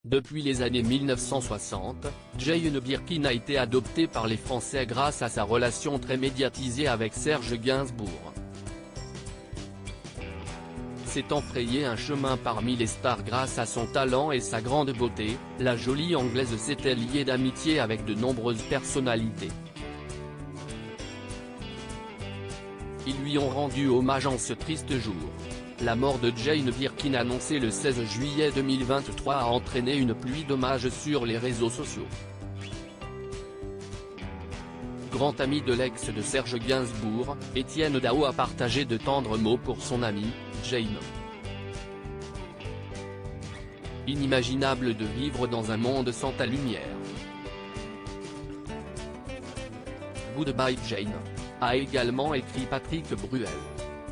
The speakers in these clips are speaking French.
Depuis les années 1960, Jane Birkin a été adoptée par les Français grâce à sa relation très médiatisée avec Serge Gainsbourg. S'étant frayé un chemin parmi les stars grâce à son talent et sa grande beauté, la jolie Anglaise s'était liée d'amitié avec de nombreuses personnalités. Ils lui ont rendu hommage en ce triste jour. La mort de Jane Birkin annoncée le 16 juillet 2023 a entraîné une pluie d'hommages sur les réseaux sociaux. Grand ami de l'ex de Serge Gainsbourg, Étienne Dao a partagé de tendres mots pour son amie, Jane. Inimaginable de vivre dans un monde sans ta lumière. Goodbye Jane, a également écrit Patrick Bruel.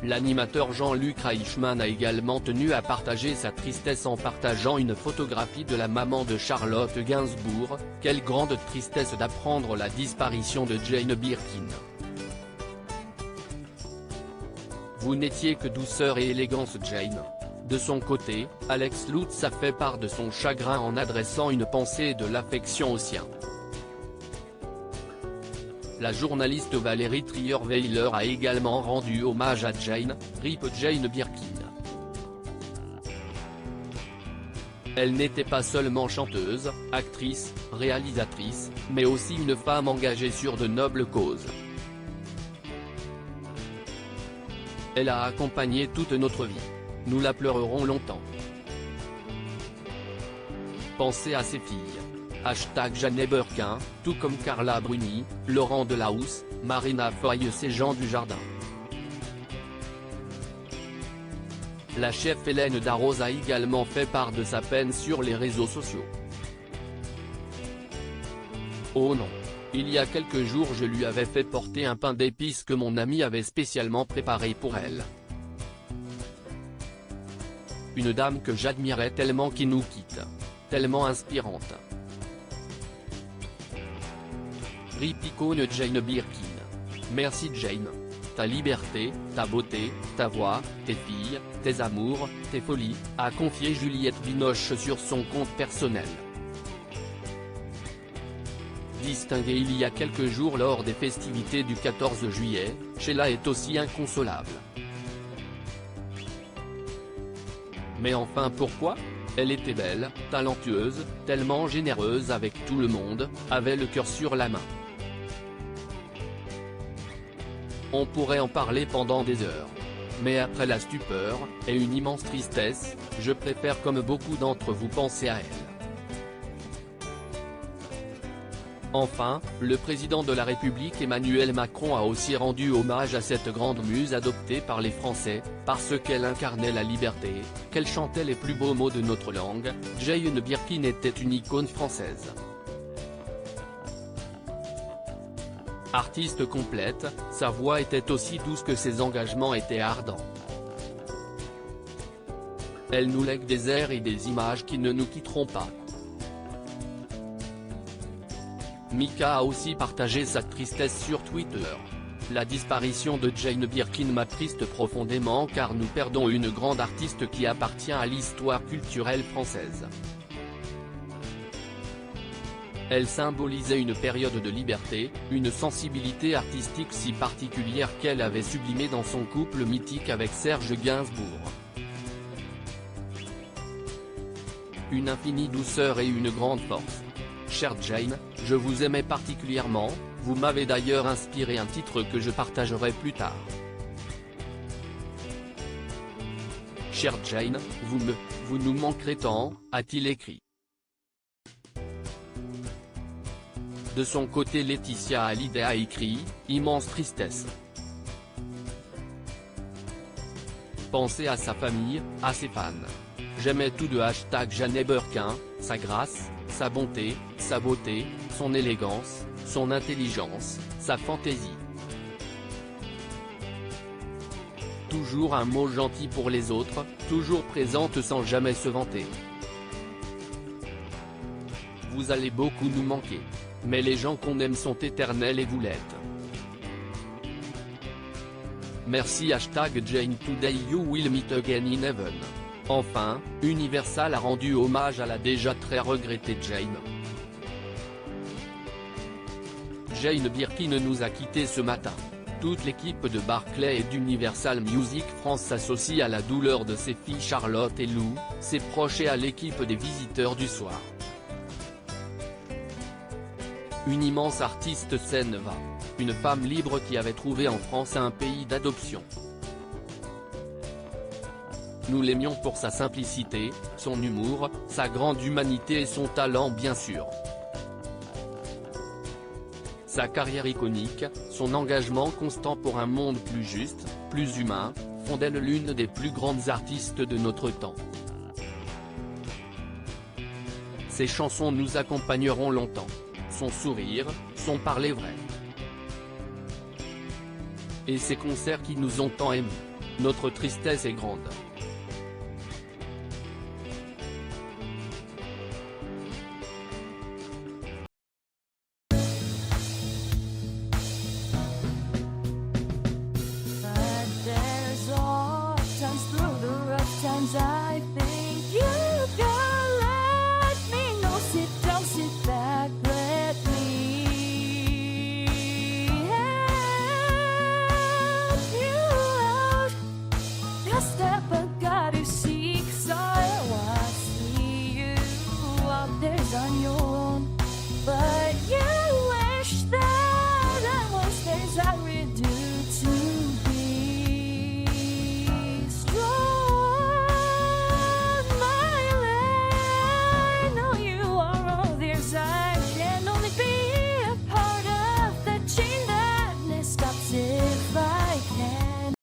L'animateur Jean-Luc Reichmann a également tenu à partager sa tristesse en partageant une photographie de la maman de Charlotte Gainsbourg. Quelle grande tristesse d'apprendre la disparition de Jane Birkin. Vous n'étiez que douceur et élégance Jane. De son côté, Alex Lutz a fait part de son chagrin en adressant une pensée et de l'affection aux siens. La journaliste Valérie Trierweiler a également rendu hommage à Jane, RIP Jane Birkin. Elle n'était pas seulement chanteuse, actrice, réalisatrice, mais aussi une femme engagée sur de nobles causes. Elle a accompagné toute notre vie. Nous la pleurerons longtemps. Pensez à ses filles. Jeanne Birkin, tout comme Carla Bruni, Laurent Delahousse, Marina Foïs et Jean Dujardin. La chef Hélène Darroze a également fait part de sa peine sur les réseaux sociaux. Oh non. Il y a quelques jours je lui avais fait porter un pain d'épices que mon ami avait spécialement préparé pour elle. Une dame que j'admirais tellement qui nous quitte. Tellement inspirante. RIP icône Jane Birkin. Merci Jane. Ta liberté, ta beauté, ta voix, tes filles, tes amours, tes folies, a confié Juliette Binoche sur son compte personnel. Distinguée il y a quelques jours lors des festivités du 14 juillet, Sheila est aussi inconsolable. Mais enfin pourquoi ? Elle était belle, talentueuse, tellement généreuse avec tout le monde, avait le cœur sur la main. On pourrait en parler pendant des heures. Mais après la stupeur, et une immense tristesse, je préfère comme beaucoup d'entre vous penser à elle. Enfin, le président de la République Emmanuel Macron a aussi rendu hommage à cette grande muse adoptée par les Français, parce qu'elle incarnait la liberté, qu'elle chantait les plus beaux mots de notre langue. Jane Birkin était une icône française. Artiste complète, sa voix était aussi douce que ses engagements étaient ardents. Elle nous lègue des airs et des images qui ne nous quitteront pas. Mika a aussi partagé sa tristesse sur Twitter. La disparition de Jane Birkin m'attriste profondément car nous perdons une grande artiste qui appartient à l'histoire culturelle française. Elle symbolisait une période de liberté, une sensibilité artistique si particulière qu'elle avait sublimée dans son couple mythique avec Serge Gainsbourg. Une infinie douceur et une grande force. Chère Jane, je vous aimais particulièrement, vous m'avez d'ailleurs inspiré un titre que je partagerai plus tard. Chère Jane, vous nous manquerez tant, a-t-il écrit. De son côté Laetitia Hallyday a écrit « Immense tristesse ». Pensez à sa famille, à ses fans. J'aimais tout de Jeanne Birkin, sa grâce, sa bonté, sa beauté, son élégance, son intelligence, sa fantaisie. Toujours un mot gentil pour les autres, toujours présente sans jamais se vanter. Vous allez beaucoup nous manquer. Mais les gens qu'on aime sont éternels et vous l'êtes. Merci #Jane Today You will meet again in heaven. Enfin, Universal a rendu hommage à la déjà très regrettée Jane. Jane Birkin nous a quittés ce matin. Toute l'équipe de Barclay et d'Universal Music France s'associe à la douleur de ses filles Charlotte et Lou, ses proches et à l'équipe des visiteurs du soir. Une immense artiste s'en va. Une femme libre qui avait trouvé en France un pays d'adoption. Nous l'aimions pour sa simplicité, son humour, sa grande humanité et son talent bien sûr. Sa carrière iconique, son engagement constant pour un monde plus juste, plus humain, font d'elle l'une des plus grandes artistes de notre temps. Ses chansons nous accompagneront longtemps. Son sourire, son parler vrai. Et ses concerts qui nous ont tant émus. Notre tristesse est grande.